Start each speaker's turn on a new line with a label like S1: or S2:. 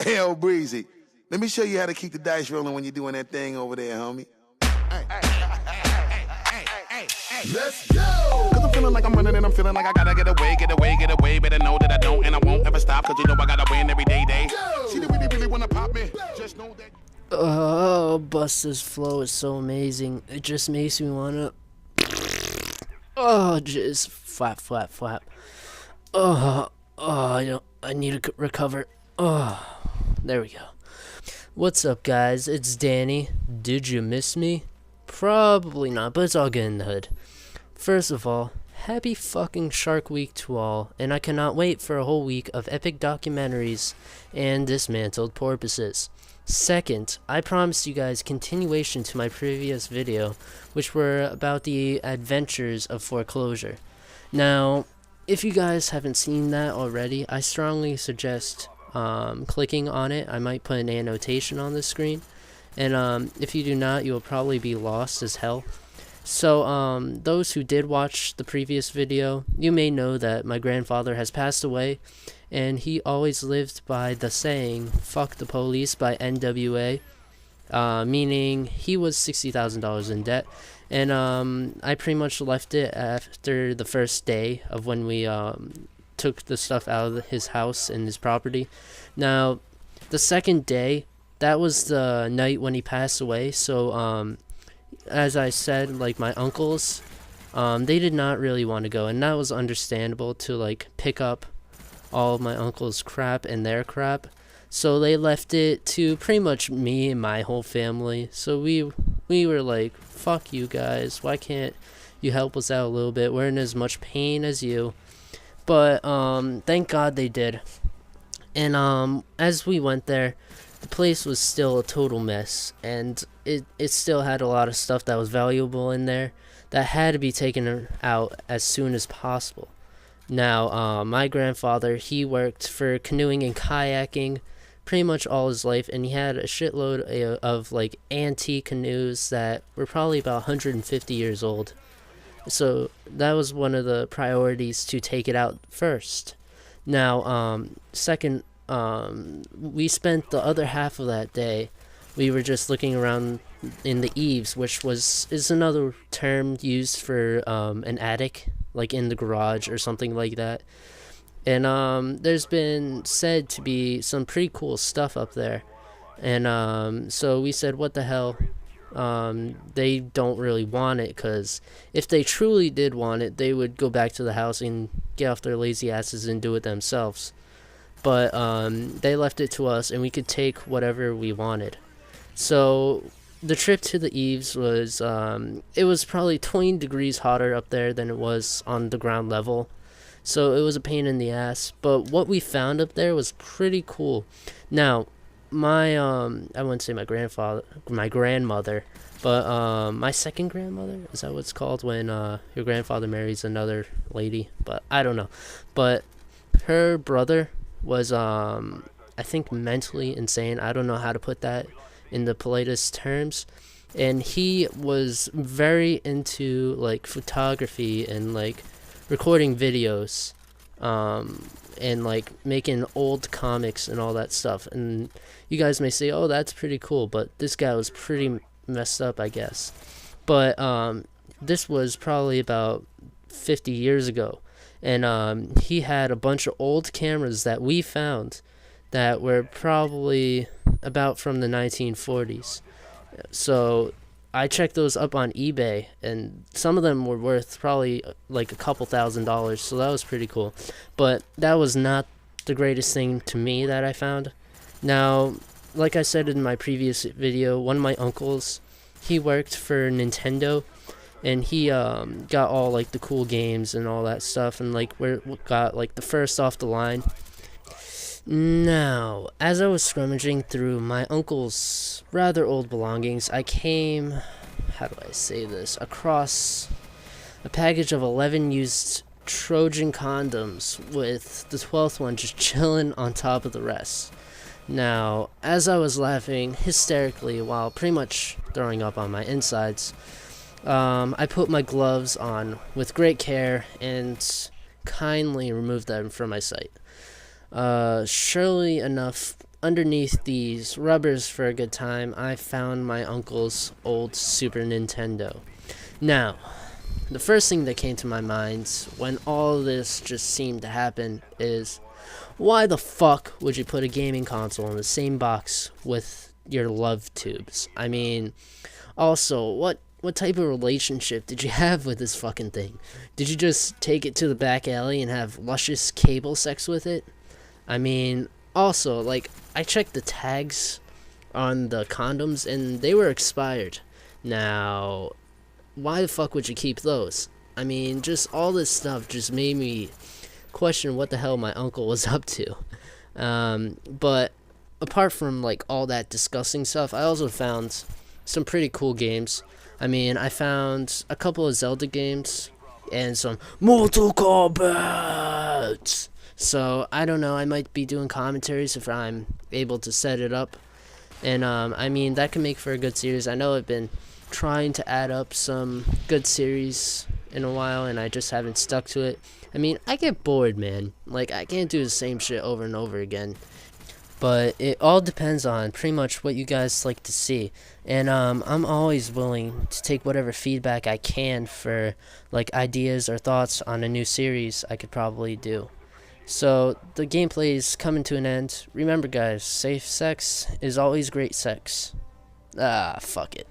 S1: Hell, Breezy. Let me show you how to keep the dice rolling when you're doing that thing over there, homie. Let's go! Cause I'm feeling like I'm running and I'm feeling like I gotta get away. Better know that I don't and I won't ever stop. Cause you know I gotta win every day. See, they really wanna pop me. Just know that.
S2: Oh, Busta's flow is so amazing. It just makes me wanna. Oh, just flap. I need to recover. Oh, there we go. What's up, guys? It's Danny. Did you miss me? Probably not, but it's all good in the hood. First of all, happy fucking Shark Week to all, and I cannot wait for a whole week of epic documentaries and dismantled porpoises. Second, I promised you guys continuation to my previous video, which were about the adventures of Forclosure. Now, if you guys haven't seen that already, I strongly suggest clicking on it. I might put an annotation on the screen, and if you do not, you will probably be lost as hell. So those who did watch the previous video, you may know that my grandfather has passed away, and he always lived by the saying, "Fuck the police" by NWA, meaning he was $60,000 in debt, and I pretty much left it after the first day of when we took the stuff out of his house and his property. Now, the second day, that was the night when he passed away, so as I said, like, my uncles, they did not really want to go, and that was understandable to, like, pick up all of my uncle's crap and their crap. So they left it to pretty much me and my whole family. So we were like, fuck you guys, why can't you help us out a little bit? We're in as much pain as you. But thank God they did. And as we went there, the place was still a total mess, and it still had a lot of stuff that was valuable in there that had to be taken out as soon as possible. Now, my grandfather, he worked for canoeing and kayaking pretty much all his life, and he had a shitload of like antique canoes that were probably about 150 years old. So that was one of the priorities, to take it out first. Now, second, we spent the other half of that day, we were just looking around in the eaves, which is another term used for an attic, like in the garage or something like that. And there's been said to be some pretty cool stuff up there. And so we said, what the hell? They don't really want it, because if they truly did want it, they would go back to the house and get off their lazy asses and do it themselves. But they left it to us, and we could take whatever we wanted. So the trip to the eaves was, it was probably 20 degrees hotter up there than it was on the ground level. So it was a pain in the ass. But what we found up there was pretty cool. Now, my, I wouldn't say my grandmother, but my second grandmother, is that what it's called when your grandfather marries another lady? But I don't know. But her brother was, I think, mentally insane. I don't know how to put that in the politest terms. And he was very into, like, photography and, like, recording videos, and, like, making old comics and all that stuff. And you guys may say, oh, that's pretty cool, but this guy was pretty messed up, I guess. But this was probably about 50 years ago. And he had a bunch of old cameras that we found that were probably about from the 1940s. So I checked those up on eBay, and some of them were worth probably like a couple $1,000s, so that was pretty cool. But that was not the greatest thing to me that I found. Now, like I said in my previous video, one of my uncles, he worked for Nintendo, and he got all like the cool games and all that stuff, and like we got like the first off the line. Now, as I was scrummaging through my uncle's rather old belongings, I came, how do I say this, across a package of 11 used Trojan condoms, with the 12th one just chilling on top of the rest. Now, as I was laughing hysterically while pretty much throwing up on my insides, I put my gloves on with great care and kindly removed them from my sight. Surely enough, underneath these rubbers for a good time, I found my uncle's old Super Nintendo. Now, the first thing that came to my mind when all this just seemed to happen is, why the fuck would you put a gaming console in the same box with your love tubes? I mean, also, what type of relationship did you have with this fucking thing? Did you just take it to the back alley and have luscious cable sex with it? I mean, also, like, I checked the tags on the condoms and they were expired. Now, why the fuck would you keep those? I mean, just all this stuff just made me question what the hell my uncle was up to. But apart from, like, all that disgusting stuff, I also found some pretty cool games. I mean, I found a couple of Zelda games and some Mortal Kombat. So, I don't know, I might be doing commentaries if I'm able to set it up. And, I mean, that can make for a good series. I know I've been trying to add up some good series in a while, and I just haven't stuck to it. I mean, I get bored, man. Like, I can't do the same shit over and over again. But it all depends on pretty much what you guys like to see. And I'm always willing to take whatever feedback I can for, like, ideas or thoughts on a new series I could probably do. So, the gameplay is coming to an end. Remember, guys, safe sex is always great sex. Fuck it.